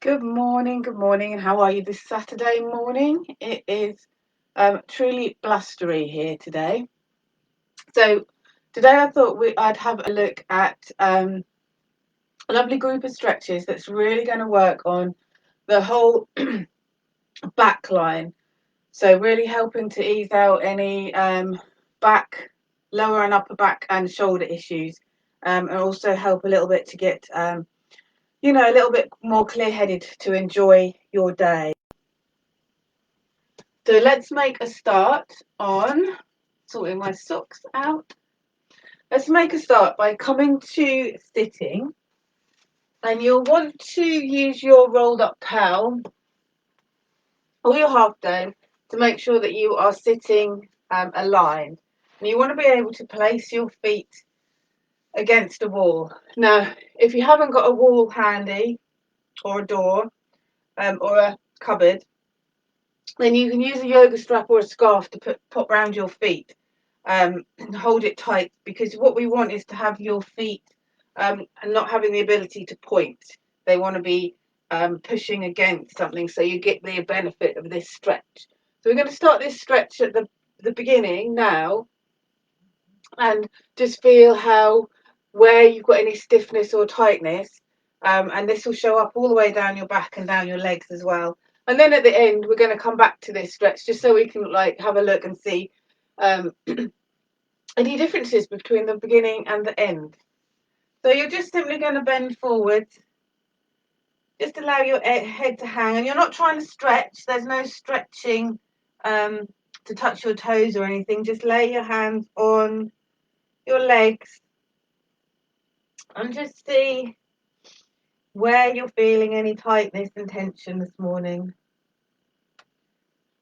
Good morning, and how are you this Saturday morning? It is truly blustery here today. So today I thought I'd have a look at a lovely group of stretches that's really going to work on the whole back line. So really helping to ease out any back, lower and upper back and shoulder issues, and also help a little bit to get a little bit more clear-headed to enjoy your day. So let's make a start on sorting my socks out. Let's make a start by coming to sitting, and you'll want to use your rolled up towel or your half dome to make sure that you are sitting aligned. And you want to be able to place your feet against a wall. Now, if you haven't got a wall handy or a door or a cupboard, then you can use a yoga strap or a scarf to pop around your feet and hold it tight, because what we want is to have your feet and not having the ability to point. They want to be pushing against something, so you get the benefit of this stretch. So we're going to start this stretch at the beginning now, and just feel how where you've got any stiffness or tightness, and this will show up all the way down your back and down your legs as well. And then at the end we're going to come back to this stretch just so we can have a look and see any differences between the beginning and the end. So you're just simply going to bend forward, just allow your head to hang, and you're not trying to stretch. There's no stretching to touch your toes or anything. Just lay your hands on your legs and just see where you're feeling any tightness and tension this morning.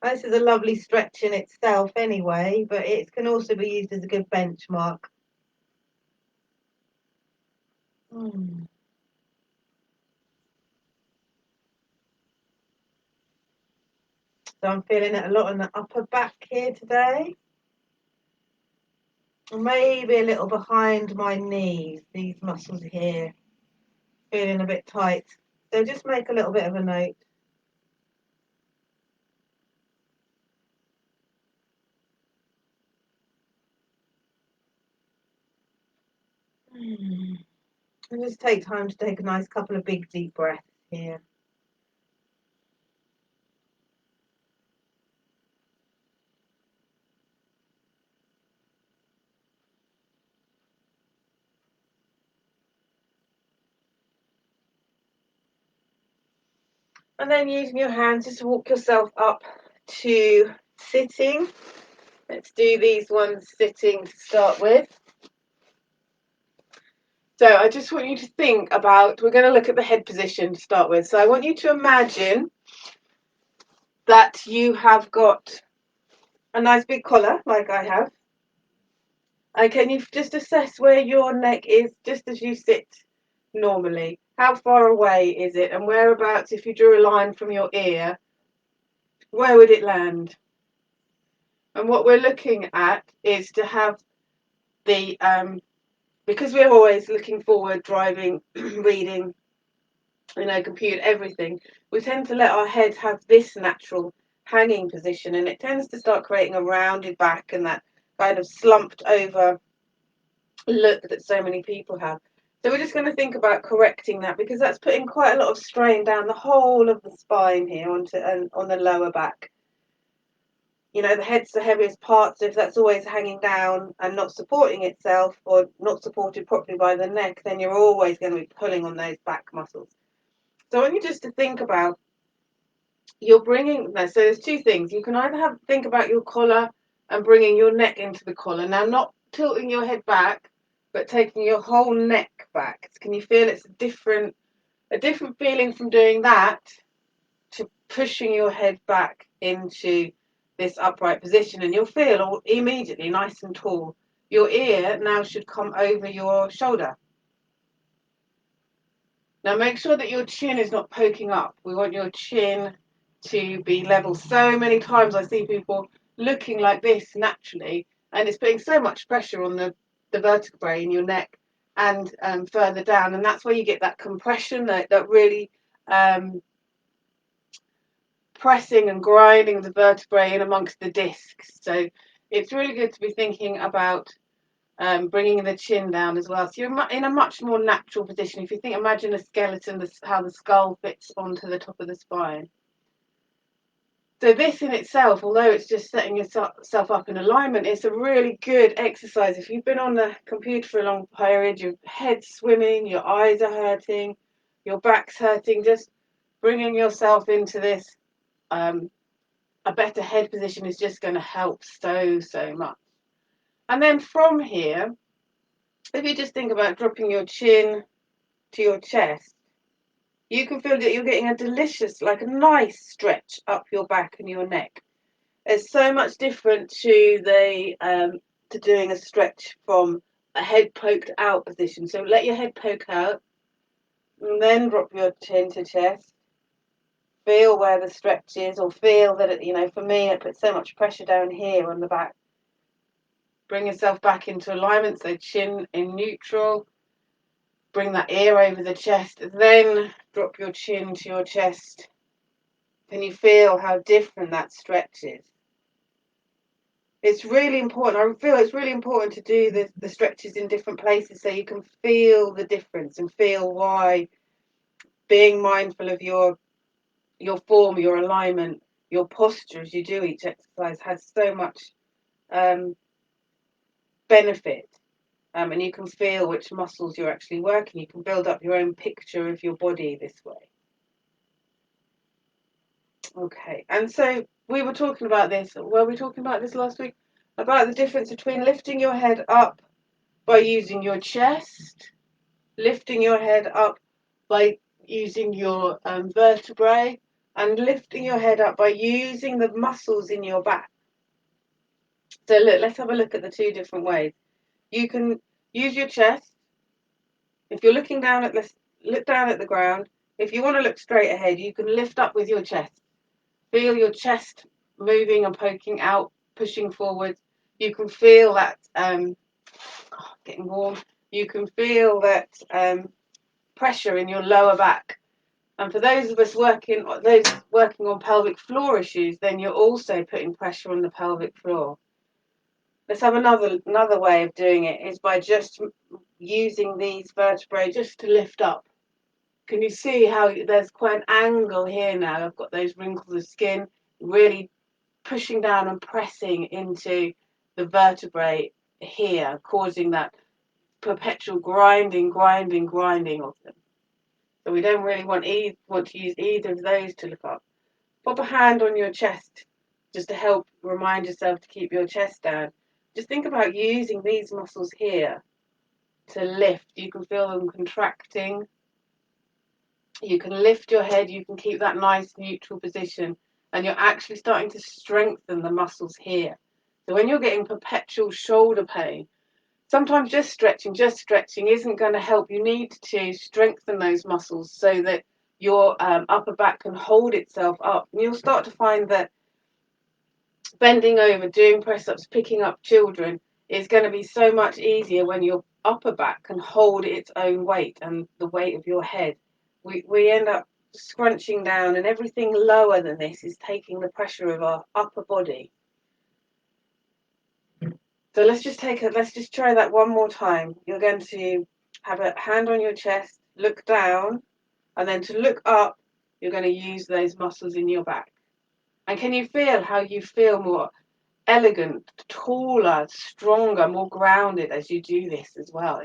This is a lovely stretch in itself anyway, but it can also be used as a good benchmark. So I'm feeling it a lot on the upper back here today. Maybe a little behind my knees, these muscles here, feeling a bit tight. So just make a little bit of a note. And just take time to take a nice couple of big deep breaths here. And then using your hands just to walk yourself up to sitting. Let's do these ones sitting to start with. So I just want you to think about, we're going to look at the head position to start with. So I want you to imagine that you have got a nice big collar like I have. And can you just assess where your neck is just as you sit normally? How far away is it? And whereabouts, if you drew a line from your ear, where would it land? And what we're looking at is to have the, because we're always looking forward, driving, reading, compute everything, we tend to let our head have this natural hanging position, and it tends to start creating a rounded back and that kind of slumped over look that so many people have. So we're just going to think about correcting that, because that's putting quite a lot of strain down the whole of the spine here onto and on the lower back. The head's the heaviest part, so if that's always hanging down and not supporting itself or not supported properly by the neck, then you're always going to be pulling on those back muscles. So I want you just to think about, so there's two things. You can either think about your collar and bringing your neck into the collar. Now, not tilting your head back, but taking your whole neck back. Can you feel it's a different feeling from doing that to pushing your head back into this upright position? And you'll feel immediately nice and tall. Your ear now should come over your shoulder. Now make sure that your chin is not poking up. We want your chin to be level. So many times I see people looking like this naturally, and it's putting so much pressure on the vertebrae in your neck and further down, and that's where you get that compression, that really pressing and grinding the vertebrae in amongst the discs. So it's really good to be thinking about bringing the chin down as well. So you're in a much more natural position. If you think, imagine a skeleton, how the skull fits onto the top of the spine. So this in itself, although it's just setting yourself up in alignment, it's a really good exercise. If you've been on the computer for a long period, your head's swimming, your eyes are hurting, your back's hurting, just bringing yourself into this, a better head position is just going to help so much. And then from here, if you just think about dropping your chin to your chest, you can feel that you're getting a delicious, like a nice stretch up your back and your neck. It's so much different to doing a stretch from a head poked out position. So let your head poke out and then drop your chin to chest. Feel where the stretch is, or feel that it, for me, it puts so much pressure down here on the back. Bring yourself back into alignment, so chin in neutral. Bring that ear over the chest, then drop your chin to your chest. Can you feel how different that stretch is? It's really important. I feel it's really important to do the stretches in different places so you can feel the difference and feel why being mindful of your form, your alignment, your posture as you do each exercise has so much benefit. And you can feel which muscles you're actually working. You can build up your own picture of your body this way. Okay, and so we were talking about this. Were we talking about this last week? About the difference between lifting your head up by using your chest, lifting your head up by using your vertebrae, and lifting your head up by using the muscles in your back. So look, let's have a look at the two different ways. You can use your chest. If you're looking down at look down at the ground. If you want to look straight ahead, you can lift up with your chest. Feel your chest moving and poking out, pushing forward. You can feel that getting warm. You can feel that pressure in your lower back. And for those of us working on pelvic floor issues, then you're also putting pressure on the pelvic floor. Let's have another way of doing it is by just using these vertebrae just to lift up. Can you see how there's quite an angle here now? I've got those wrinkles of skin really pushing down and pressing into the vertebrae here, causing that perpetual grinding of them. So we don't really want to use either of those to lift up. Pop a hand on your chest just to help remind yourself to keep your chest down. Just think about using these muscles here to lift. You can feel them contracting. You can lift your head. You can keep that nice neutral position. And you're actually starting to strengthen the muscles here. So when you're getting perpetual shoulder pain, sometimes just stretching isn't going to help. You need to strengthen those muscles so that your upper back can hold itself up. And you'll start to find that bending over, doing press-ups, picking up children is going to be so much easier when your upper back can hold its own weight and the weight of your head. We end up scrunching down, and everything lower than this is taking the pressure of our upper body. So let's just try that one more time. You're going to have a hand on your chest, look down, and then to look up, you're going to use those muscles in your back. And can you feel how you feel more elegant, taller, stronger, more grounded as you do this as well?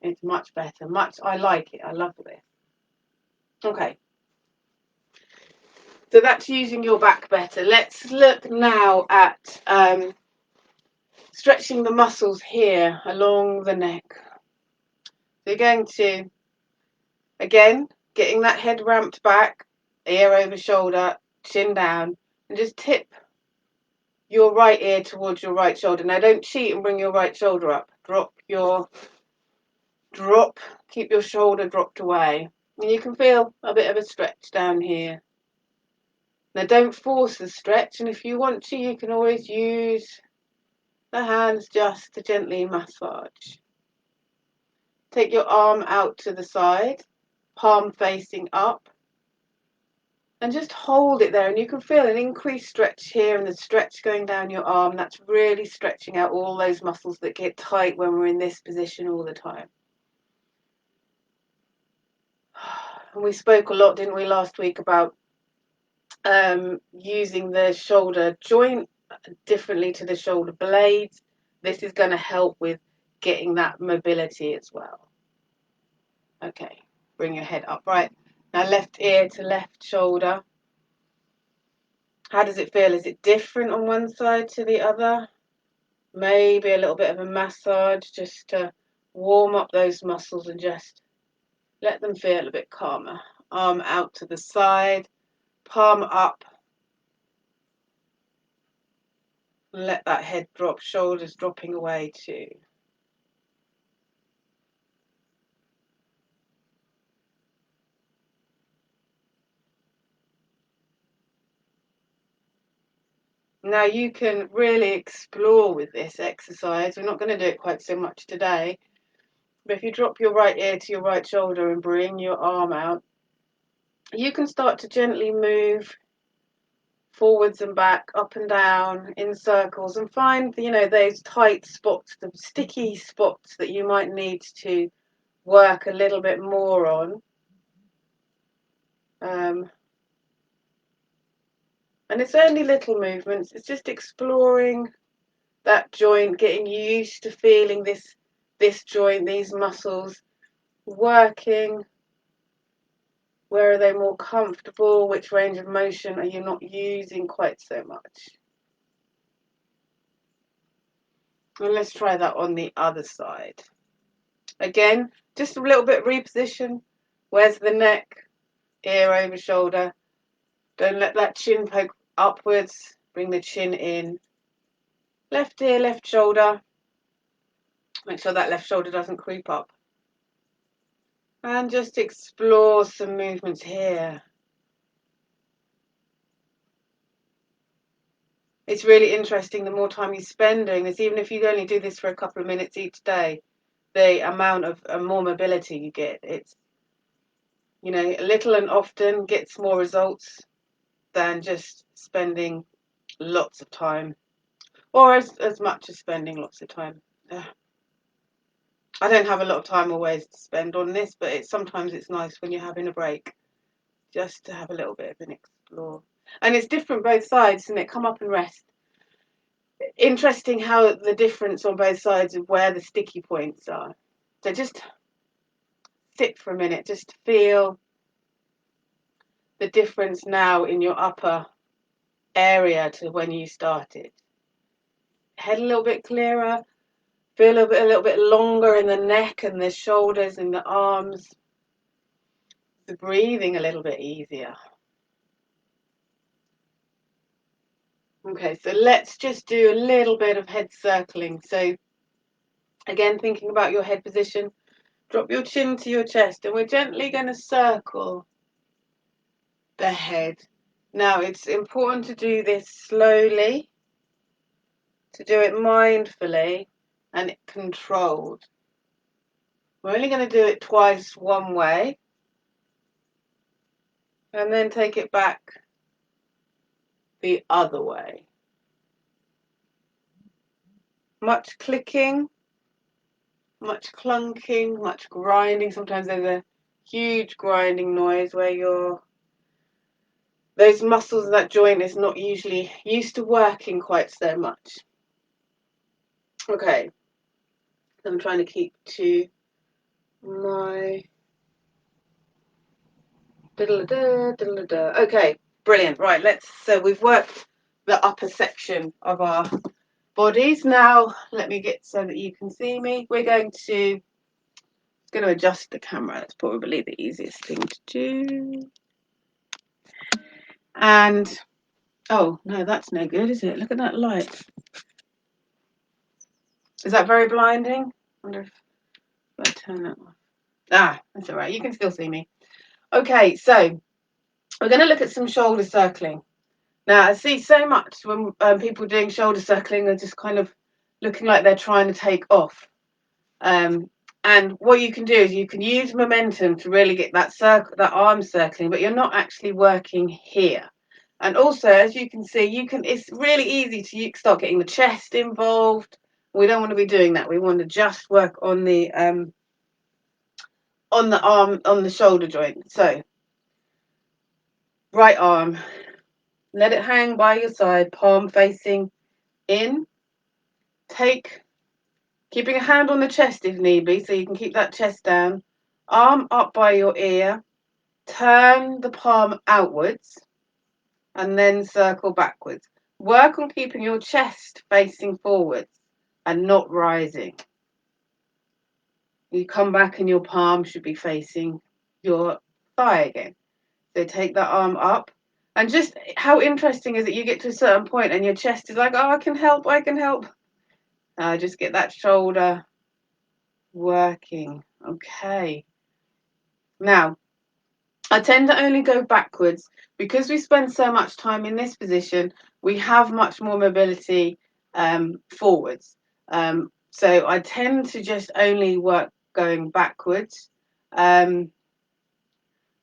It's much better. I like it. I love this. Okay. So that's using your back better. Let's look now at stretching the muscles here along the neck. So you're going to, again, getting that head ramped back, ear over shoulder, chin down, and just tip your right ear towards your right shoulder. Now don't cheat and bring your right shoulder up. Keep your shoulder dropped away. And you can feel a bit of a stretch down here. Now don't force the stretch, and if you want to, you can always use the hands just to gently massage. Take your arm out to the side, palm facing up. And just hold it there, and you can feel an increased stretch here and the stretch going down your arm. That's really stretching out all those muscles that get tight when we're in this position all the time. And we spoke a lot, didn't we, last week about using the shoulder joint differently to the shoulder blades. This is going to help with getting that mobility as well. Okay, bring your head up. Right, now left ear to left shoulder. How does it feel? Is it different on one side to the other? Maybe a little bit of a massage just to warm up those muscles and just let them feel a bit calmer. Arm out to the side, palm up. Let that head drop, shoulders dropping away too. Now you can really explore with this exercise. We're not going to do it quite so much today, but if you drop your right ear to your right shoulder and bring your arm out, you can start to gently move forwards and back, up and down in circles, and find, those tight spots, the sticky spots that you might need to work a little bit more on. And it's only little movements. It's just exploring that joint, getting used to feeling this joint, these muscles working. Where are they more comfortable? Which range of motion are you not using quite so much? And let's try that on the other side. Again, just a little bit of reposition. Where's the neck? Ear over shoulder. Don't let that chin poke upwards. Bring the chin in. Left ear, left shoulder. Make sure that left shoulder doesn't creep up. And just explore some movements here. It's really interesting the more time you spend doing this, even if you only do this for a couple of minutes each day, the amount of more mobility you get. It's, little and often gets more results than just spending lots of time, or as much as spending lots of time. I don't have a lot of time always to spend on this, but sometimes it's nice when you're having a break just to have a little bit of an explore. And it's different both sides, isn't it? Come up and rest. Interesting how the difference on both sides of where the sticky points are. So just sit for a minute, just feel the difference now in your upper area to when you started. Head a little bit clearer, feel a little bit longer in the neck and the shoulders and the arms. The breathing a little bit easier. Okay, so let's just do a little bit of head circling. So again, thinking about your head position, drop your chin to your chest, and we're gently going to circle the head. Now, it's important to do this slowly, to do it mindfully and controlled. We're only going to do it twice one way, and then take it back the other way. Much clicking, much clunking, much grinding. Sometimes there's a huge grinding noise where those muscles of that joint is not usually used to working quite so much. Okay, I'm trying to keep to my okay, brilliant. Right, so we've worked the upper section of our bodies. Now let me get so that you can see me. We're going to adjust the camera. That's probably the easiest thing to do. And oh no, that's no good, is it? Look at that light. Is that very blinding? I wonder if I turn that off. Ah, that's all right. You can still see me. Okay, so we're going to look at some shoulder circling. Now, I see so much when people doing shoulder circling are just kind of looking like they're trying to take off. And And what you can do is you can use momentum to really get that arm circling, but you're not actually working here. And also, as you can see, it's really easy to start getting the chest involved. We don't want to be doing that. We want to just work on the arm, on the shoulder joint. So right arm, let it hang by your side, palm facing in. Keeping a hand on the chest if need be, so you can keep that chest down. Arm up by your ear. Turn the palm outwards and then circle backwards. Work on keeping your chest facing forwards and not rising. You come back and your palm should be facing your thigh again. So take that arm up. And just how interesting is it? You get to a certain point and your chest is like, oh, I can help, I can help. Just get that shoulder working. Okay. Now, I tend to only go backwards because we spend so much time in this position. We have much more mobility forwards. So I tend to just only work going backwards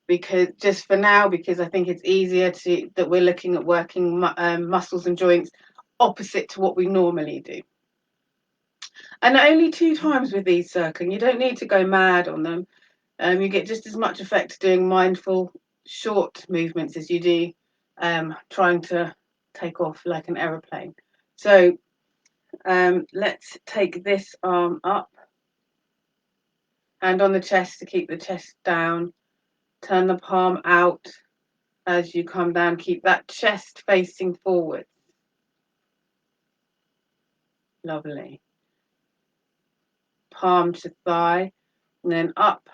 because just for now, because I think it's easier that we're looking at working muscles and joints opposite to what we normally do. And only 2 times with these circling. You don't need to go mad on them. You get just as much effect doing mindful short movements as you do trying to take off like an aeroplane. So let's take this arm up, hand on the chest to keep the chest down, turn the palm out as you come down, keep that chest facing forward. Lovely. Palm to thigh, and then up,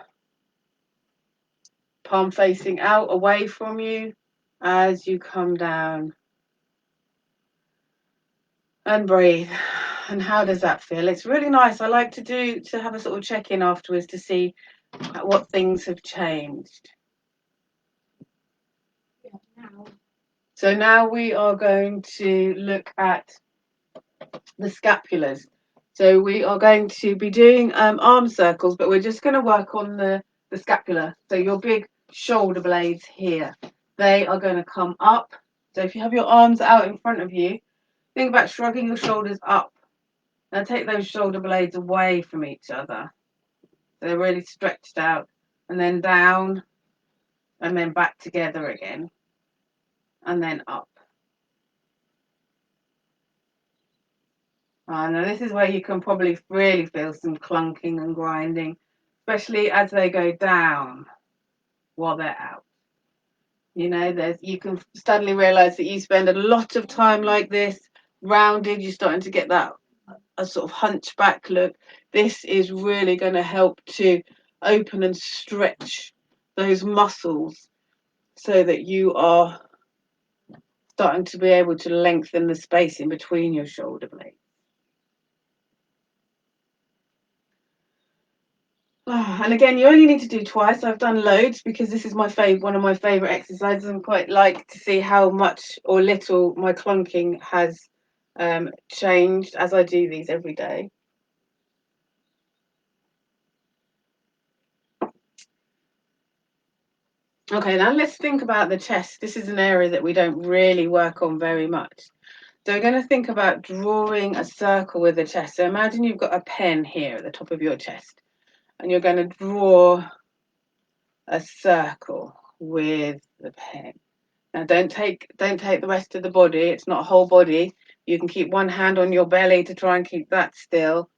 palm facing out away from you as you come down. And breathe. And how does that feel? It's really nice. I like to have a sort of check-in afterwards to see what things have changed. So now we are going to look at the scapulars. So we are going to be doing arm circles, but we're just going to work on the scapula. So your big shoulder blades here, they are going to come up. So if you have your arms out in front of you, think about shrugging your shoulders up. Now take those shoulder blades away from each other. So they're really stretched out, and then down, and then back together again, and then up. Now this is where you can probably really feel some clunking and grinding, especially as they go down while they're out. You know, you can suddenly realise that you spend a lot of time like this, rounded, you're starting to get that a sort of hunchback look. This is really going to help to open and stretch those muscles so that you are starting to be able to lengthen the space in between your shoulder blades. And again, you only need to do twice. I've done loads because this is one of my favourite exercises. I'm quite like to see how much or little my clunking has changed as I do these every day. Okay, now let's think about the chest. This is an area that we don't really work on very much. So we're going to think about drawing a circle with the chest. So imagine you've got a pen here at the top of your chest, and you're going to draw a circle with the pen. Now don't take the rest of the body. It's not a whole body. You can keep one hand on your belly to try and keep that still.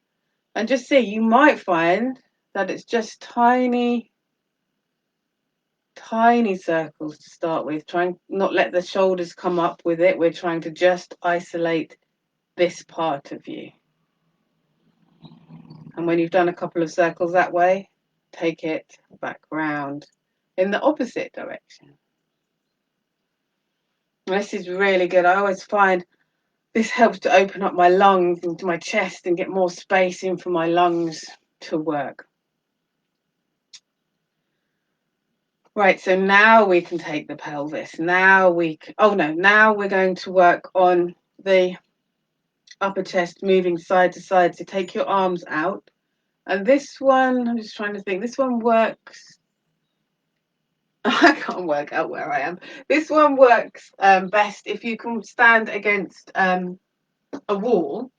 And just see, you might find that it's just tiny circles to start with. Try and not let the shoulders come up with it. We're trying to just isolate this part of you. And when you've done a couple of circles that way, take it back round in the opposite direction. This is really good. I always find this helps to open up my lungs into my chest and get more space in for my lungs to work. Right, so now we can take the pelvis. Now we're going to work on the upper chest moving side to side. So take your arms out And this one, I'm just trying to think, this one works. I can't work out where I am. This one works best if you can stand against a wall,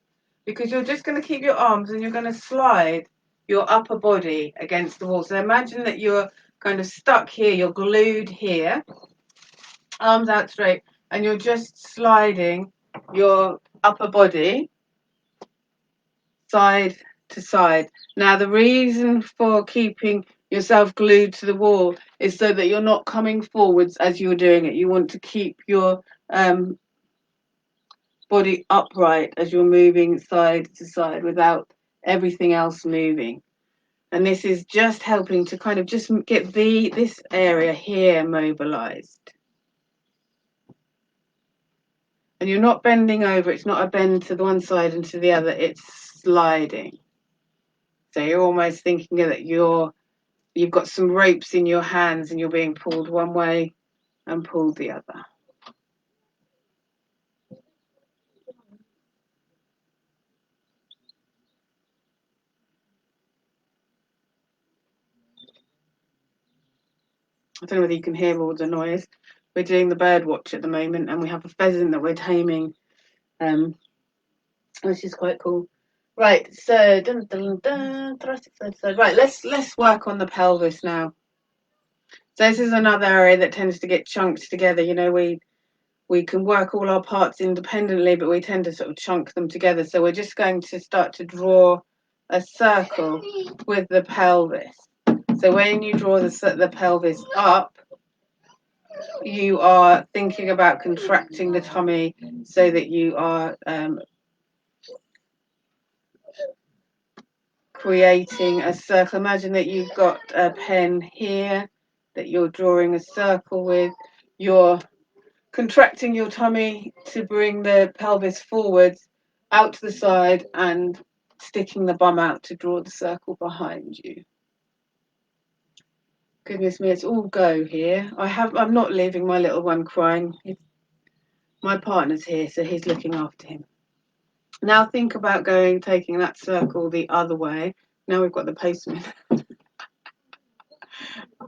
because you're just going to keep your arms and you're going to slide your upper body against the wall. So imagine that you're kind of stuck here, you're glued here, arms out straight, and you're just sliding your upper body side to side. Now, the reason for keeping yourself glued to the wall is so that you're not coming forwards as you're doing it. You want to keep your body upright as you're moving side to side without everything else moving. And this is just helping to kind of just get this area here mobilized. And you're not bending over. It's not a bend to the one side and to the other. It's sliding. So you're almost thinking that you've got some ropes in your hands and you're being pulled one way and pulled the other. I don't know whether you can hear all the noise. We're doing the bird watch at the moment, and we have a pheasant that we're taming, which is quite cool. Right, so dun, dun, dun, thoracic side. Right, let's work on the pelvis now. So this is another area that tends to get chunked together. You know, we can work all our parts independently, but we tend to sort of chunk them together. So we're just going to start to draw a circle with the pelvis. So when you draw the pelvis up, you are thinking about contracting the tummy so that you are creating a circle. Imagine that you've got a pen here that you're drawing a circle with. You're contracting your tummy to bring the pelvis forwards, out to the side, and sticking the bum out to draw the circle behind you. Goodness me, it's all go here. I'm not leaving my little one crying. My partner's here, so he's looking after him. Now think about taking that circle the other way. Now we've got the postman.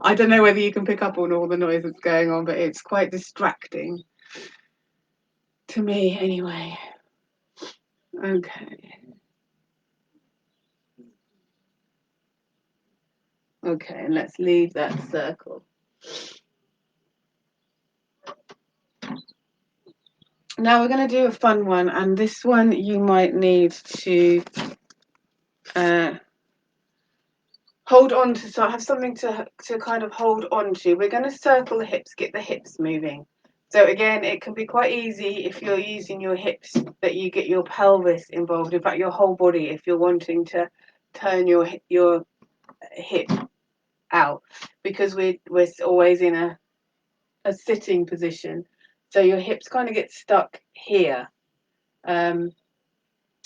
I don't know whether you can pick up on all the noise that's going on, but it's quite distracting. To me, anyway. Okay. Okay, and let's leave that circle. Now we're going to do a fun one, and this one you might need to hold on to, so have something to kind of hold on to. We're going to circle the hips, get the hips moving. So again, it can be quite easy if you're using your hips that you get your pelvis involved. In fact, your whole body if you're wanting to turn your hip out, because we're always in a sitting position. So your hips kind of get stuck here. And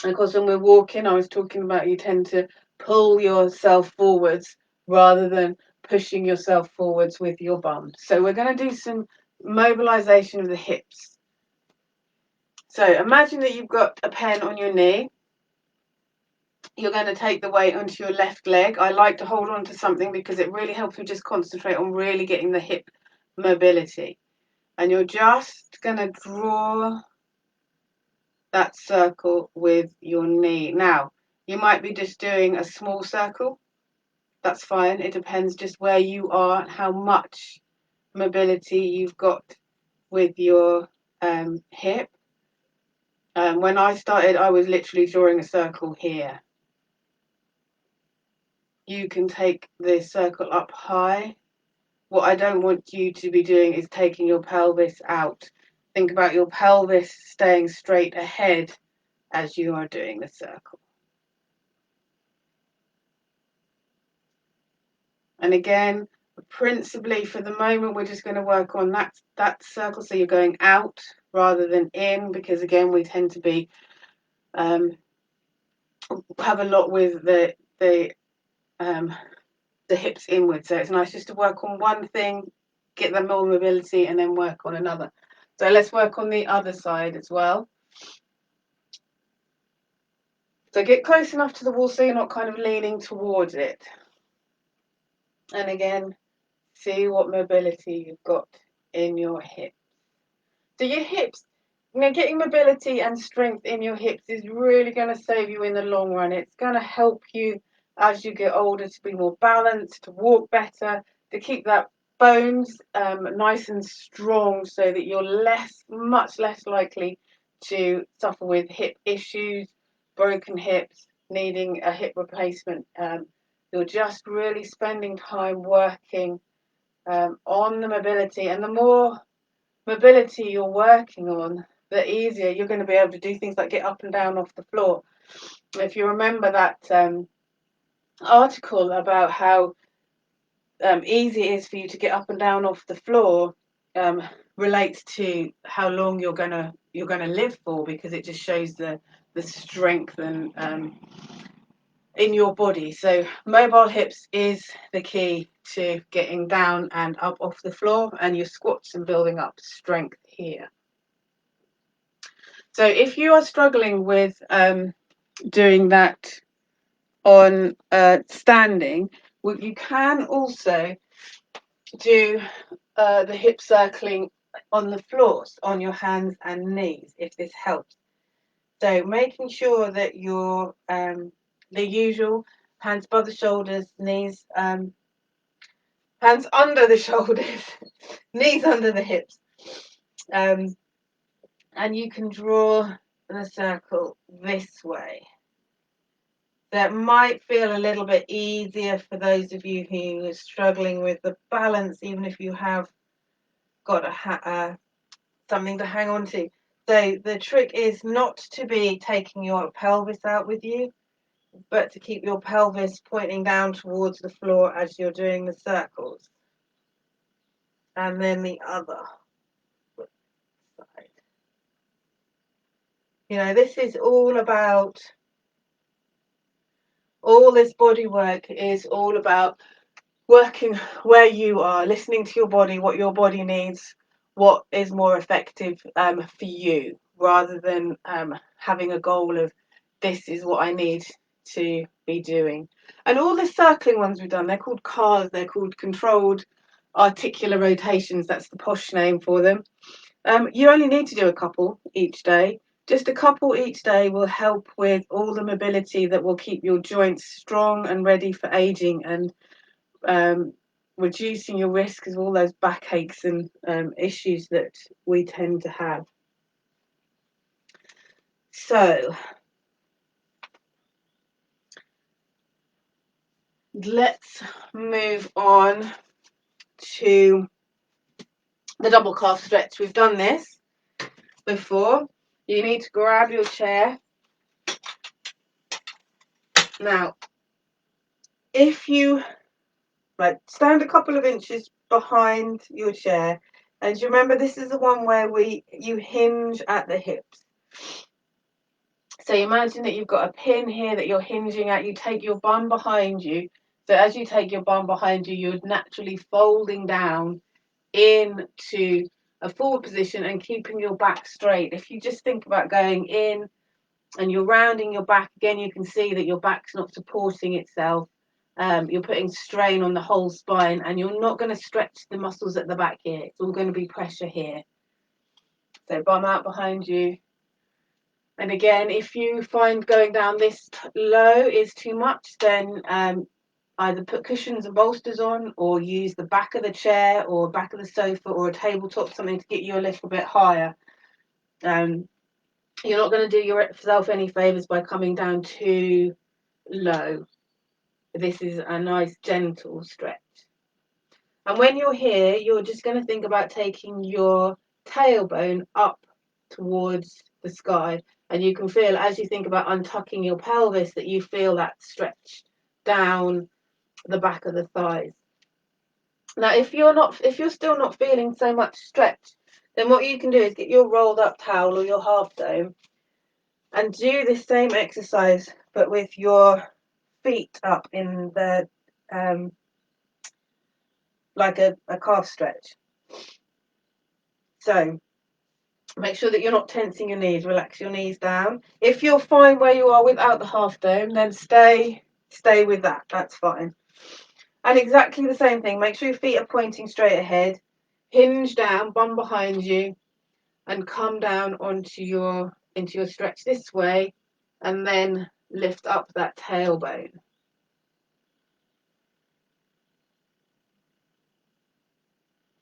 of course, when we're walking, I was talking about you tend to pull yourself forwards rather than pushing yourself forwards with your bum. So we're going to do some mobilization of the hips. So imagine that you've got a pen on your knee. You're going to take the weight onto your left leg. I like to hold on to something because it really helps me just concentrate on really getting the hip mobility. And you're just going to draw that circle with your knee. Now, you might be just doing a small circle. That's fine. It depends just where you are, how much mobility you've got with your hip. When I started, I was literally drawing a circle here. You can take the circle up high. What I don't want you to be doing is taking your pelvis out. Think about your pelvis staying straight ahead as you are doing the circle. And again, principally for the moment, we're just going to work on that circle. So you're going out rather than in, because again, we tend to be have a lot with the hips inward. So it's nice just to work on one thing, get the more mobility, and then work on another. So let's work on the other side as well. So get close enough to the wall so you're not kind of leaning towards it. And again, see what mobility you've got in your hips. So your hips, getting mobility and strength in your hips is really going to save you in the long run. It's going to help you as you get older to be more balanced, to walk better, to keep that bones nice and strong so that you're much less likely to suffer with hip issues, broken hips, needing a hip replacement. You're just really spending time working on the mobility, and the more mobility you're working on, the easier you're going to be able to do things like get up and down off the floor. If you remember that article about how easy it is for you to get up and down off the floor, relates to how long you're gonna live for, because it just shows the strength and in your body. So mobile hips is the key to getting down and up off the floor, and your squats and building up strength here. So if you are struggling with doing that on standing, you can also do the hip circling on the floors, on your hands and knees, if this helps. So making sure that you're the usual hands above the shoulders, knees, hands under the shoulders, knees under the hips. And you can draw the circle this way. That might feel a little bit easier for those of you who are struggling with the balance, even if you have got something to hang on to. So the trick is not to be taking your pelvis out with you, but to keep your pelvis pointing down towards the floor as you're doing the circles. And then the other side. This is all about, all this body work is all about working where you are, listening to your body, what your body needs, what is more effective for you, rather than having a goal of this is what I need to be doing. And all the circling ones we've done, they're called CARs, they're called controlled articular rotations, that's the posh name for them. You only need to do a couple each day. Just a couple each day will help with all the mobility that will keep your joints strong and ready for aging, and reducing your risk of all those backaches and issues that we tend to have. So let's move on to the double calf stretch. We've done this before. You need to grab your chair. Now, if you stand a couple of inches behind your chair, and you remember this is the one where you hinge at the hips. So imagine that you've got a pin here that you're hinging at. You take your bum behind you. So as you take your bum behind you, you're naturally folding down into a forward position and keeping your back straight. If you just think about going in and you're rounding your back, again, you can see that your back's not supporting itself. You're putting strain on the whole spine, and you're not going to stretch the muscles at the back here. It's all going to be pressure here. So bum out behind you. And again, if you find going down this low is too much, then either put cushions and bolsters on, or use the back of the chair or back of the sofa or a tabletop, something to get you a little bit higher. You're not going to do yourself any favors by coming down too low. This is a nice gentle stretch. And when you're here, you're just going to think about taking your tailbone up towards the sky. And you can feel, as you think about untucking your pelvis, that you feel that stretch down the back of the thighs. Now, if you're still not feeling so much stretch, then what you can do is get your rolled up towel or your half dome and do the same exercise, but with your feet up in the like a calf stretch. So Make sure that you're not tensing your knees. Relax your knees down. If you're fine where you are without the half dome, then stay with that. That's fine. And exactly the same thing. Make sure your feet are pointing straight ahead. Hinge down, bum behind you, and come down into your stretch this way, and then lift up that tailbone.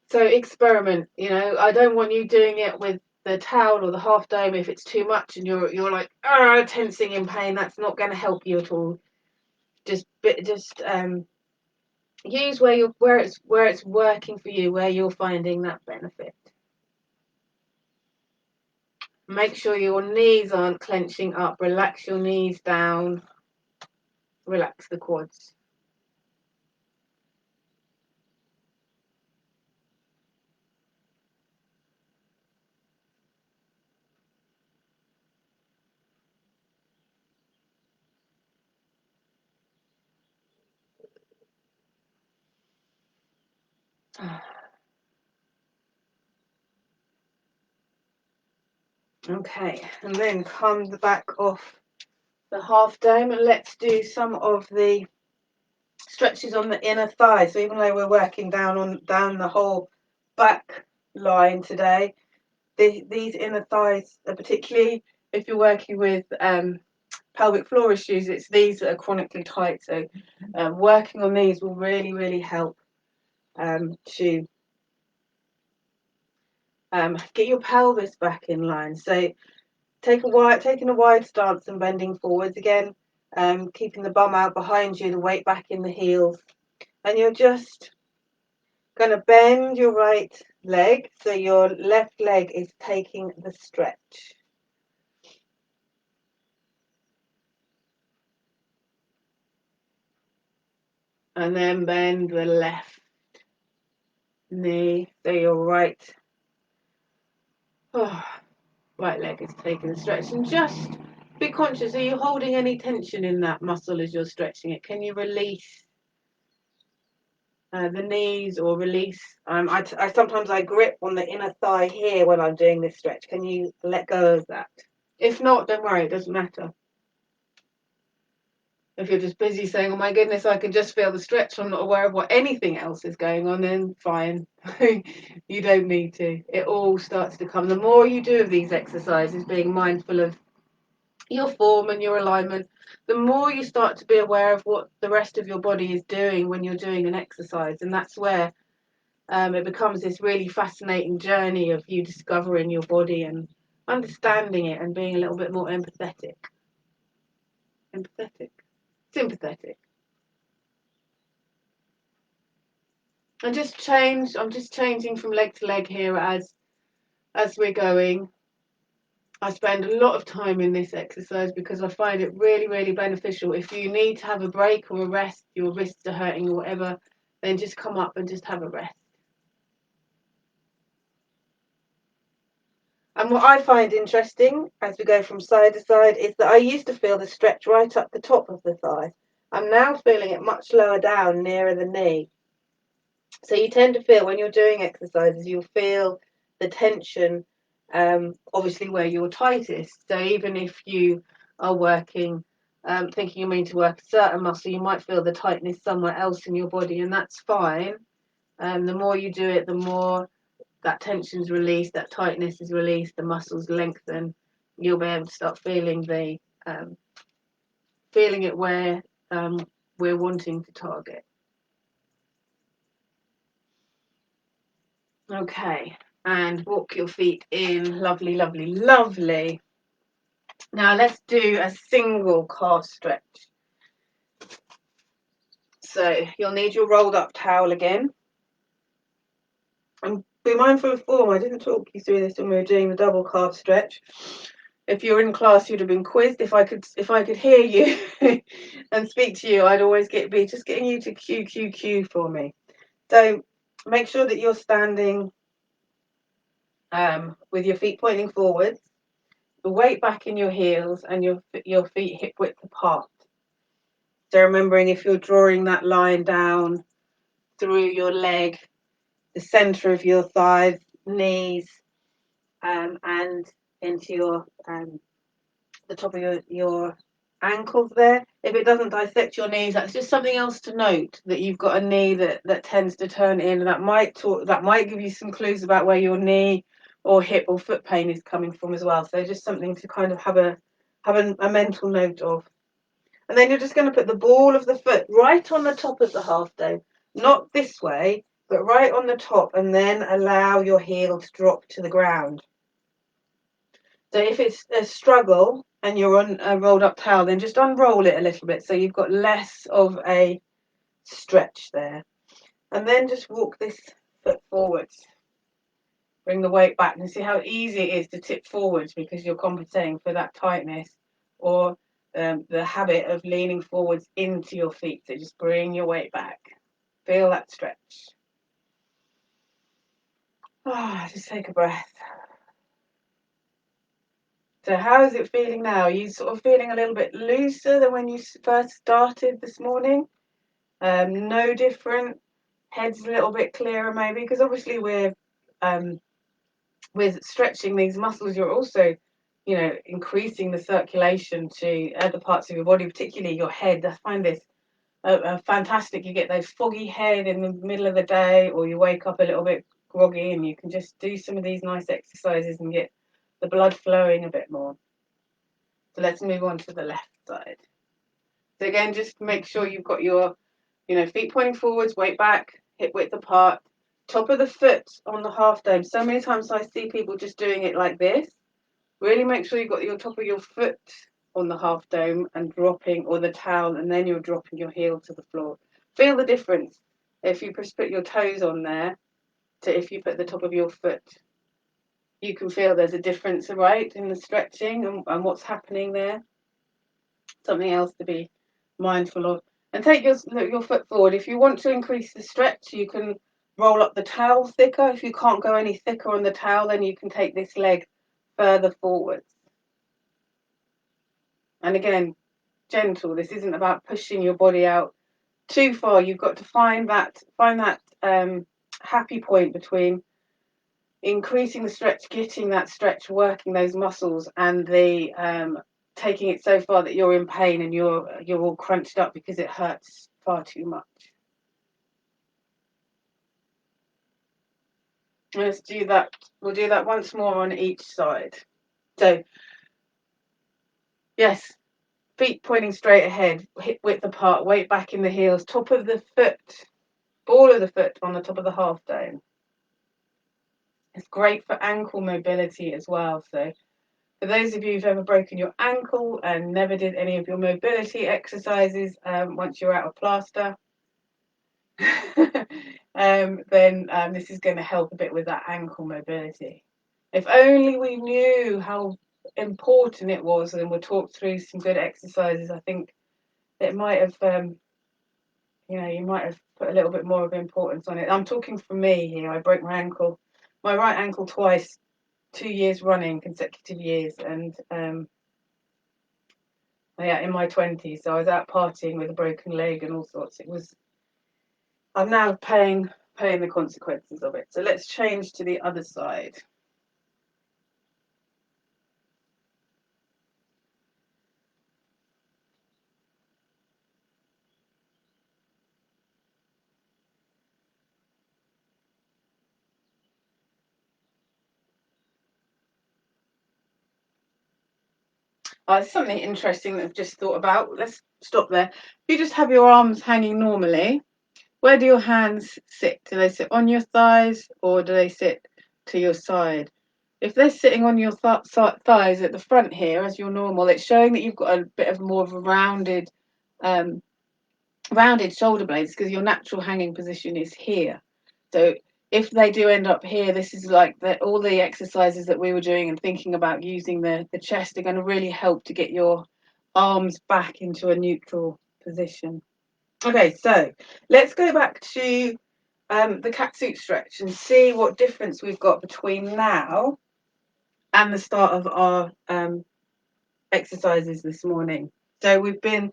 So experiment. I don't want you doing it with the towel or the half dome if it's too much and you're like tensing in pain. That's not going to help you at all. Just use where it's working for you, where you're finding that benefit. Make sure your knees aren't clenching up. Relax your knees down. Relax the quads. Okay, and then come the back off the half dome, and let's do some of the stretches on the inner thigh. So even though we're working down the whole back line today, these inner thighs, particularly if you're working with pelvic floor issues, it's these that are chronically tight. So working on these will really, really help to get your pelvis back in line. So taking a wide stance and bending forwards again, keeping the bum out behind you, the weight back in the heels, and you're just going to bend your right leg so your left leg is taking the stretch. And then bend the left knee so your right leg is taking the stretch. And just be conscious, are you holding any tension in that muscle as you're stretching it? Can you release the knees or release? I sometimes grip on the inner thigh here when I'm doing this stretch. Can you let go of that? If not, don't worry, it doesn't matter. If you're just busy saying, oh my goodness, I can just feel the stretch, I'm not aware of what anything else is going on, then fine. You don't need to. It all starts to come. The more you do of these exercises, being mindful of your form and your alignment, the more you start to be aware of what the rest of your body is doing when you're doing an exercise. And that's where it becomes this really fascinating journey of you discovering your body and understanding it and being a little bit more empathetic. Sympathetic. I'm just changing from leg to leg here as we're going. I spend a lot of time in this exercise because I find it really, really beneficial. If you need to have a break or a rest, your wrists are hurting or whatever, then just come up and just have a rest. And what I find interesting as we go from side to side is that I used to feel the stretch right up the top of the thigh. I'm now feeling it much lower down, nearer the knee. So you tend to feel when you're doing exercises, you'll feel the tension, obviously where you're tightest. So even if you are working, thinking you're meant to work a certain muscle, you might feel the tightness somewhere else in your body, and that's fine. The more you do it, the more that tension's released, that tightness is released, the muscles lengthen. You'll be able to start feeling feeling it where we're wanting to target. Okay, and walk your feet in. Lovely, lovely, lovely. Now let's do a single calf stretch. So you'll need your rolled up towel again. And be mindful of form. I didn't talk you through this when we were doing the double calf stretch. If you're in class, you'd have been quizzed. If I could hear you and speak to you, I'd always be just getting you to Q for me. So make sure that you're standing with your feet pointing forwards, the weight back in your heels, and your feet hip width apart. So remembering, if you're drawing that line down through your leg, the center of your thighs, knees, and into your the top of your ankles there. If it doesn't dissect your knees, that's just something else to note, that you've got a knee that tends to turn in, and that might give you some clues about where your knee or hip or foot pain is coming from as well. So just something to kind of have a mental note of. And then you're just going to put the ball of the foot right on the top of the half dome, not this way, but right on the top, and then allow your heel to drop to the ground. So if it's a struggle and you're on a rolled up towel, then just unroll it a little bit so you've got less of a stretch there. And then just walk this foot forwards. Bring the weight back and see how easy it is to tip forwards because you're compensating for that tightness or the habit of leaning forwards into your feet. So just bring your weight back. Feel that stretch. Just take a breath. So how is it feeling now? Are you sort of feeling a little bit looser than when you first started this morning? No different? Head's a little bit clearer maybe, because obviously with stretching these muscles, you're also, increasing the circulation to other parts of your body, particularly your head. I find this fantastic. You get those foggy head in the middle of the day, or you wake up a little bit groggy, and you can just do some of these nice exercises and get the blood flowing a bit more. So let's move on to the left side. So again, just make sure you've got your, feet pointing forwards, weight back, hip width apart, top of the foot on the half dome. So many times I see people just doing it like this. Really make sure you've got your top of your foot on the half dome and dropping, or the towel, and then you're dropping your heel to the floor. Feel the difference if you just put your toes on there to if you put the top of your foot. You can feel there's a difference, right, in the stretching and what's happening there. Something else to be mindful of. And take your foot forward. If you want to increase the stretch, you can roll up the towel thicker. If you can't go any thicker on the towel, then you can take this leg further forwards. And again, gentle. This isn't about pushing your body out too far. You've got to find that happy point between increasing the stretch, getting that stretch, working those muscles, and the taking it so far that you're in pain and you're all crunched up because it hurts far too much. Let's do that. We'll do that once more on each side. So, yes, feet pointing straight ahead, hip width apart, weight back in the heels, top of the foot, ball of the foot on the top of the half dome. It's great for ankle mobility as well. So for those of you who've ever broken your ankle and never did any of your mobility exercises once you're out of plaster, then this is going to help a bit with that ankle mobility. If only we knew how important it was and we talked through some good exercises, I think it might have, you might have put a little bit more of importance on it. I'm talking for me here. I broke my right ankle twice, 2 years running, consecutive years, and in my 20s. So I was out partying with a broken leg and all sorts. I'm now paying the consequences of it. So let's change to the other side. Something interesting that I've just thought about. Let's stop there. If you just have your arms hanging normally, where do your hands sit? Do they sit on your thighs or do they sit to your side? If they're sitting on your thighs at the front here, as you're normal, it's showing that you've got a bit of more of a rounded shoulder blades because your natural hanging position is here. So if they do end up here, this is like all the exercises that we were doing and thinking about using the chest are going to really help to get your arms back into a neutral position. Okay, so let's go back to the catsuit stretch and see what difference we've got between now and the start of our exercises this morning. So we've been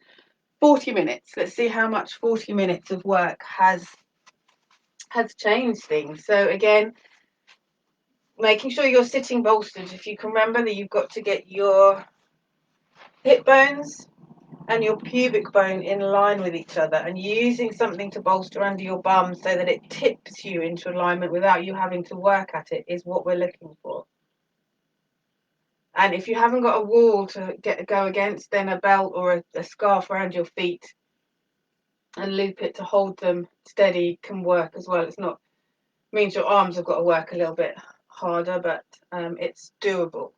40 minutes. Let's see how much 40 minutes of work has changed things. So again, making sure you're sitting bolstered. If you can remember that you've got to get your hip bones and your pubic bone in line with each other, and using something to bolster under your bum so that it tips you into alignment without you having to work at it is what we're looking for. And if you haven't got a wall to go against, then a belt or a scarf around your feet and loop it to hold them steady can work as well. It's not means your arms have got to work a little bit harder, but it's doable.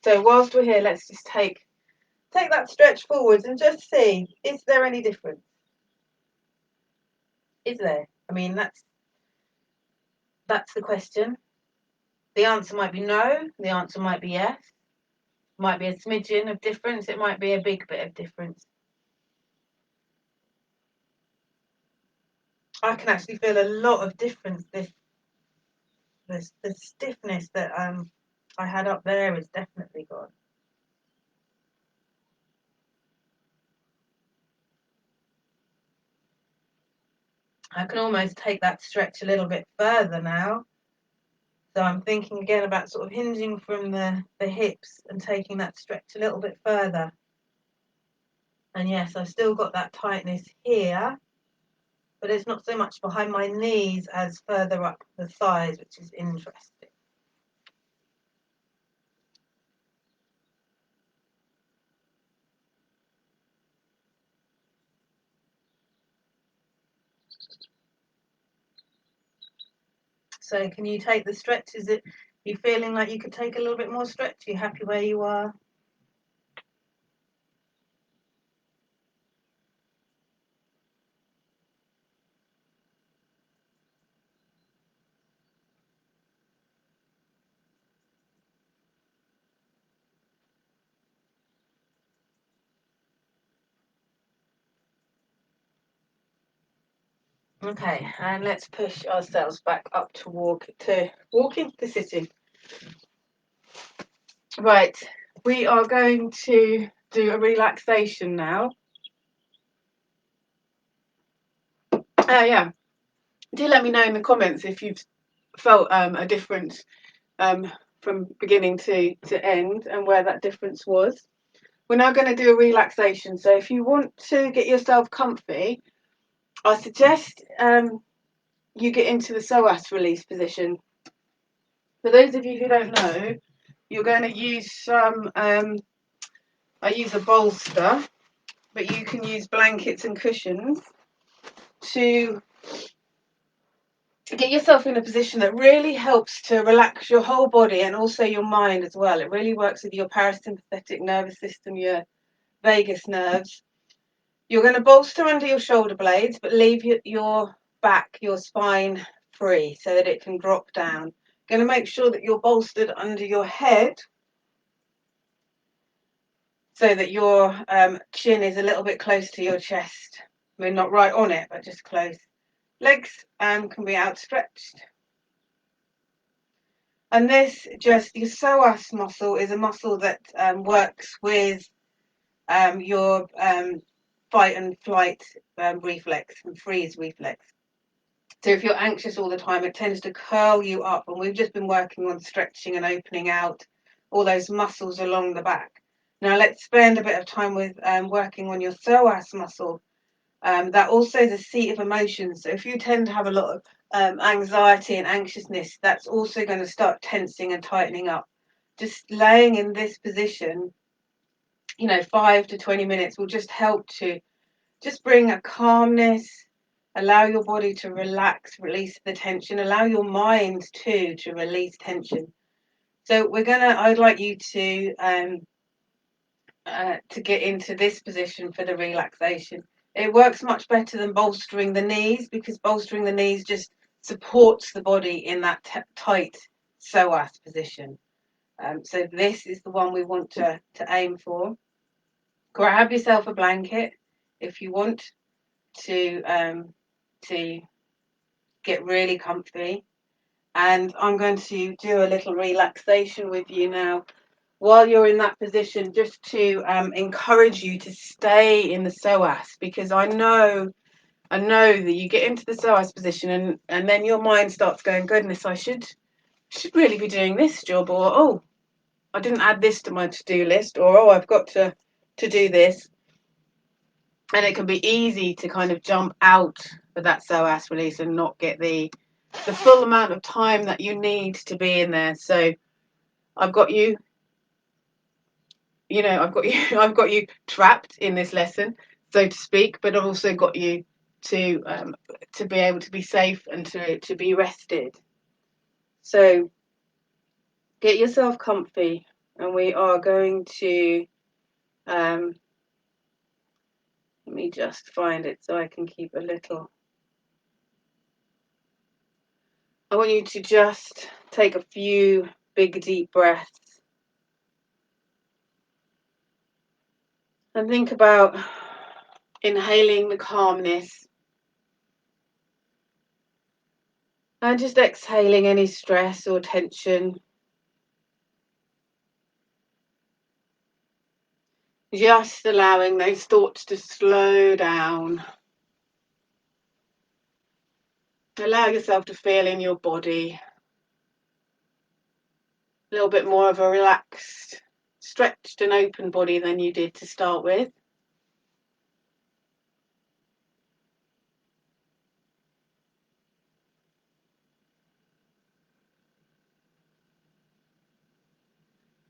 So whilst we're here, let's just take that stretch forwards and just see, is there any difference? Is there? I mean, that's the question. The answer might be no. The answer might be yes. Might be a smidgen of difference. It might be a big bit of difference. I can actually feel a lot of difference. The stiffness that I had up there is definitely gone. I can almost take that stretch a little bit further now. So I'm thinking again about sort of hinging from the hips and taking that stretch a little bit further. And yes, I've still got that tightness here, but it's not so much behind my knees as further up the thighs, which is interesting. So can you take the stretch? Is it you feeling like you could take a little bit more stretch? Are you happy where you are? Okay, and let's push ourselves back up to walking to sitting. Right, we are going to do a relaxation now. Yeah, do let me know in the comments if you've felt a difference from beginning to end and where that difference was. We're now going to do a relaxation. So if you want to get yourself comfy, I suggest you get into the psoas release position. For those of you who don't know, you're going to use some, I use a bolster, but you can use blankets and cushions to get yourself in a position that really helps to relax your whole body and also your mind as well. It really works with your parasympathetic nervous system, your vagus nerves. You're going to bolster under your shoulder blades, but leave your back, your spine free so that it can drop down. Going to make sure that you're bolstered under your head so that your chin is a little bit close to your chest. I mean, not right on it, but just close. Legs can be outstretched. And this your psoas muscle is a muscle that works with your fight and flight reflex and freeze reflex. So if you're anxious all the time, it tends to curl you up. And we've just been working on stretching and opening out all those muscles along the back. Now let's spend a bit of time with working on your psoas muscle. That also is a seat of emotions. So if you tend to have a lot of anxiety and anxiousness, that's also going to start tensing and tightening up. Just laying in this position, 5 to 20 minutes will just help to just bring a calmness, allow your body to relax, release the tension, allow your mind too to release tension. So I'd like you to get into this position for the relaxation. It works much better than bolstering the knees because bolstering the knees just supports the body in that tight psoas position. So this is the one we want to aim for. Grab yourself a blanket if you want to get really comfy. And I'm going to do a little relaxation with you now while you're in that position, just to encourage you to stay in the psoas, because I know that you get into the psoas position and then your mind starts going, goodness, I should should really be doing this job, or oh, I didn't add this to my to-do list, or oh, I've got to do this. And it can be easy to kind of jump out of that psoas release and not get the full amount of time that you need to be in there. So I've got you, I've got you trapped in this lesson, so to speak, but I've also got you to be able to be safe and to be rested. So get yourself comfy, and we are going to let me just find it so I can keep a little. I want you to just take a few big deep breaths and think about inhaling the calmness and just exhaling any stress or tension. Just allowing those thoughts to slow down. Allow yourself to feel in your body a little bit more of a relaxed, stretched and open body than you did to start with.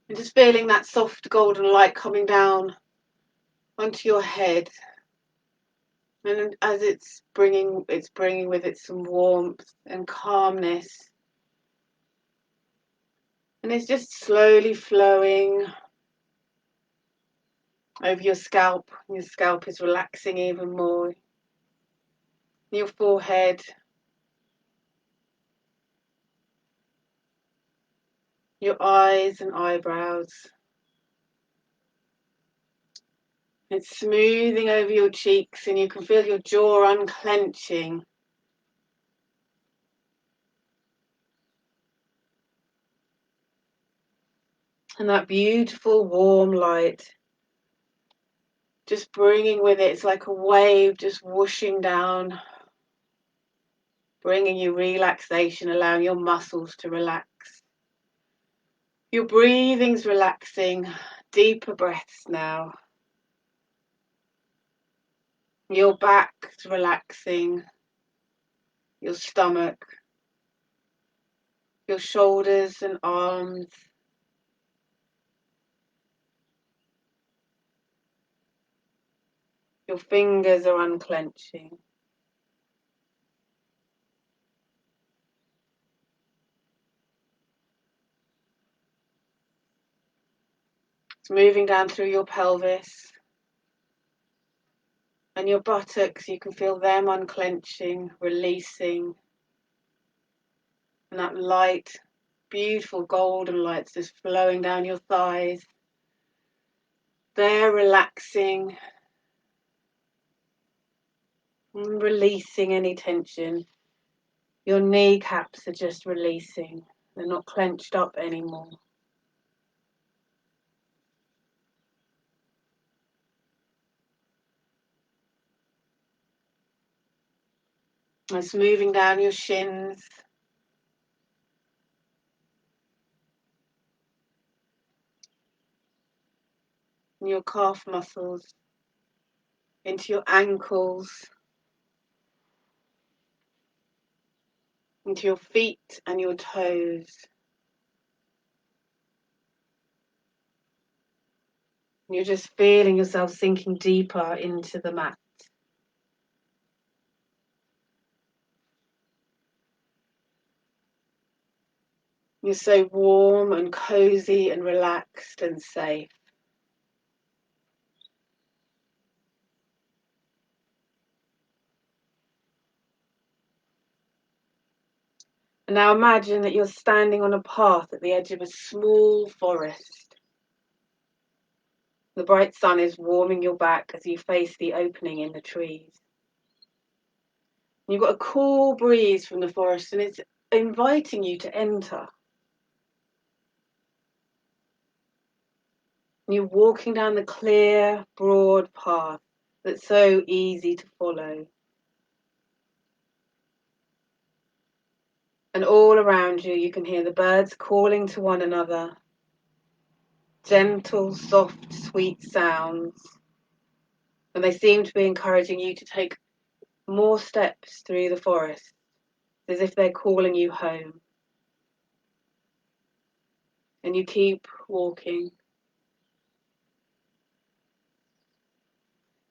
And just feeling that soft golden light coming down onto your head. And as it's bringing with it some warmth and calmness. And it's just slowly flowing over your scalp. Your scalp is relaxing even more. Your forehead, your eyes and eyebrows. It's smoothing over your cheeks, and you can feel your jaw unclenching. And that beautiful warm light just bringing with it, it's like a wave just whooshing down, bringing you relaxation, allowing your muscles to relax. Your breathing's relaxing, deeper breaths now. Your back's relaxing, your stomach, your shoulders and arms. Your fingers are unclenching. It's moving down through your pelvis. And your buttocks, you can feel them unclenching, releasing. And that light, beautiful golden lights just flowing down your thighs. They're relaxing and releasing any tension. Your kneecaps are just releasing. They're not clenched up anymore. It's moving down your shins. And your calf muscles. Into your ankles. Into your feet and your toes. And you're just feeling yourself sinking deeper into the mat. You're so warm and cozy and relaxed and safe. And now imagine that you're standing on a path at the edge of a small forest. The bright sun is warming your back as you face the opening in the trees. You've got a cool breeze from the forest, and it's inviting you to enter. You're walking down the clear, broad path that's so easy to follow. And all around you, you can hear the birds calling to one another. Gentle, soft, sweet sounds. And they seem to be encouraging you to take more steps through the forest, as if they're calling you home. And you keep walking.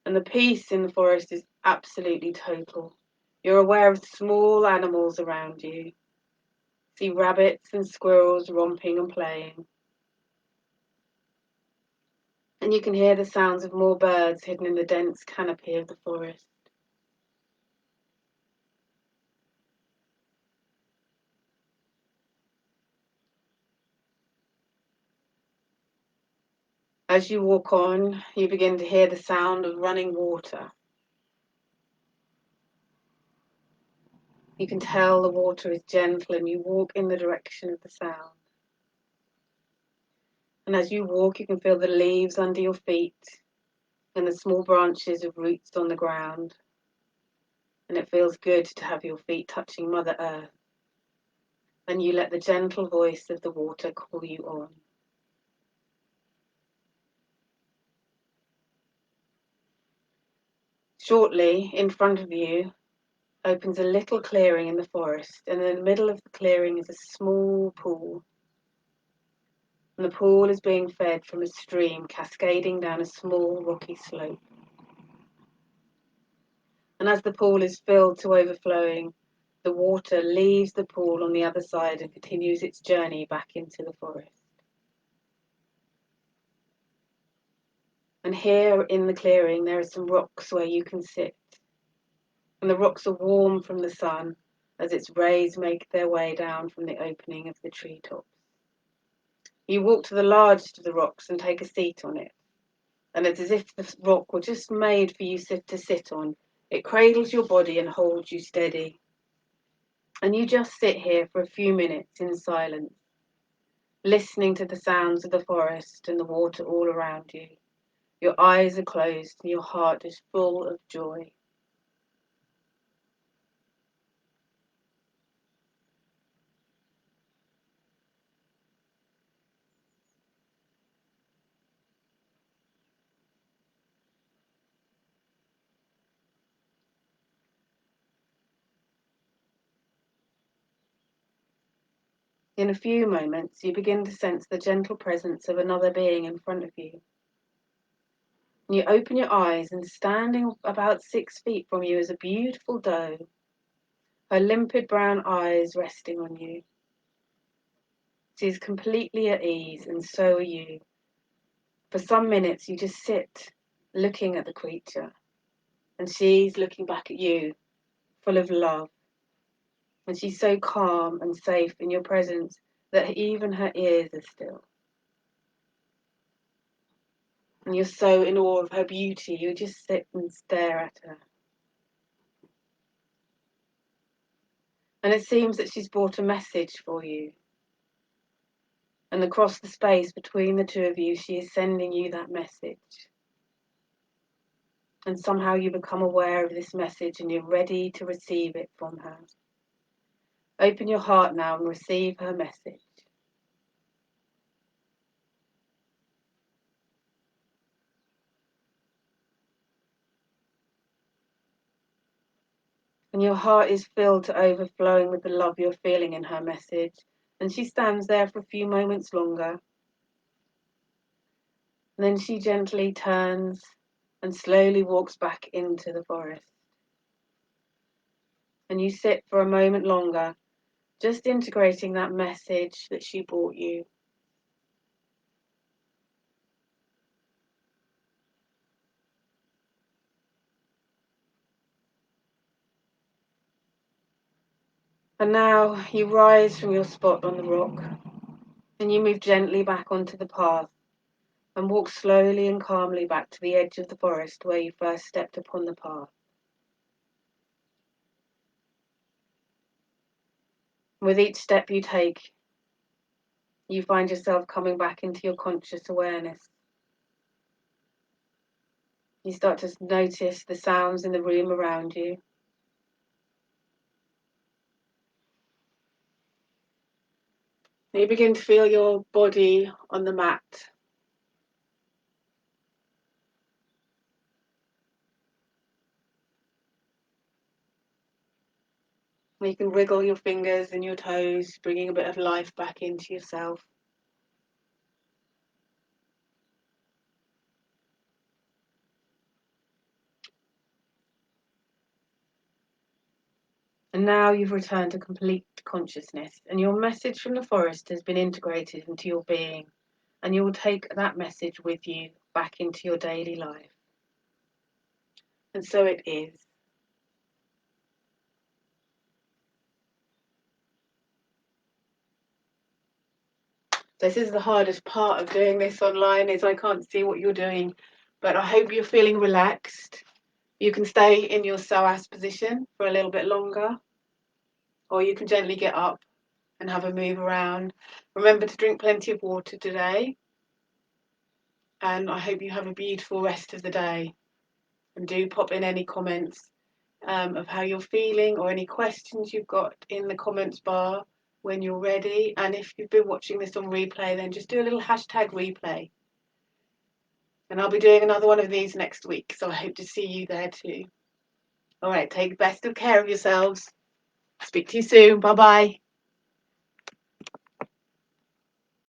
And the peace in the forest is absolutely total. You're aware of small animals around you. See rabbits and squirrels romping and playing. And you can hear the sounds of more birds hidden in the dense canopy of the forest. As you walk on, you begin to hear the sound of running water. You can tell the water is gentle and you walk in the direction of the sound. And as you walk, you can feel the leaves under your feet and the small branches of roots on the ground. And it feels good to have your feet touching Mother Earth. And you let the gentle voice of the water call you on. Shortly, in front of you, opens a little clearing in the forest, and in the middle of the clearing is a small pool. And the pool is being fed from a stream cascading down a small rocky slope. And as the pool is filled to overflowing, the water leaves the pool on the other side and continues its journey back into the forest. And here in the clearing, there are some rocks where you can sit. And the rocks are warm from the sun as its rays make their way down from the opening of the treetops. You walk to the largest of the rocks and take a seat on it. And it's as if the rock were just made for you to sit on. It cradles your body and holds you steady. And you just sit here for a few minutes in silence, listening to the sounds of the forest and the water all around you. Your eyes are closed and your heart is full of joy. In a few moments, you begin to sense the gentle presence of another being in front of you. You open your eyes, and standing about 6 feet from you is a beautiful doe, her limpid brown eyes resting on you. She is completely at ease, and so are you. For some minutes, you just sit, looking at the creature, and she's looking back at you, full of love. And she's so calm and safe in your presence that even her ears are still. And you're so in awe of her beauty, you just sit and stare at her. And it seems that she's brought a message for you. And across the space between the two of you, she is sending you that message. And somehow you become aware of this message and you're ready to receive it from her. Open your heart now and receive her message. And your heart is filled to overflowing with the love you're feeling in her message. And she stands there for a few moments longer. And then she gently turns and slowly walks back into the forest. And you sit for a moment longer, just integrating that message that she brought you. And now you rise from your spot on the rock, and you move gently back onto the path and walk slowly and calmly back to the edge of the forest where you first stepped upon the path. With each step you take, you find yourself coming back into your conscious awareness. You start to notice the sounds in the room around you. You begin to feel your body on the mat. You can wriggle your fingers and your toes, bringing a bit of life back into yourself. And now you've returned to complete consciousness, and your message from the forest has been integrated into your being, and you will take that message with you back into your daily life. And so it is. This is the hardest part of doing this online, is I can't see what you're doing, but I hope you're feeling relaxed. You can stay in your psoas position for a little bit longer, or you can gently get up and have a move around. Remember to drink plenty of water today, and I hope you have a beautiful rest of the day. And do pop in any comments of how you're feeling, or any questions you've got in the comments bar when you're ready. And if you've been watching this on replay, then just do a little hashtag replay. And I'll be doing another one of these next week, so I hope to see you there too. All right, take best of care of yourselves. Speak to you soon. Bye bye.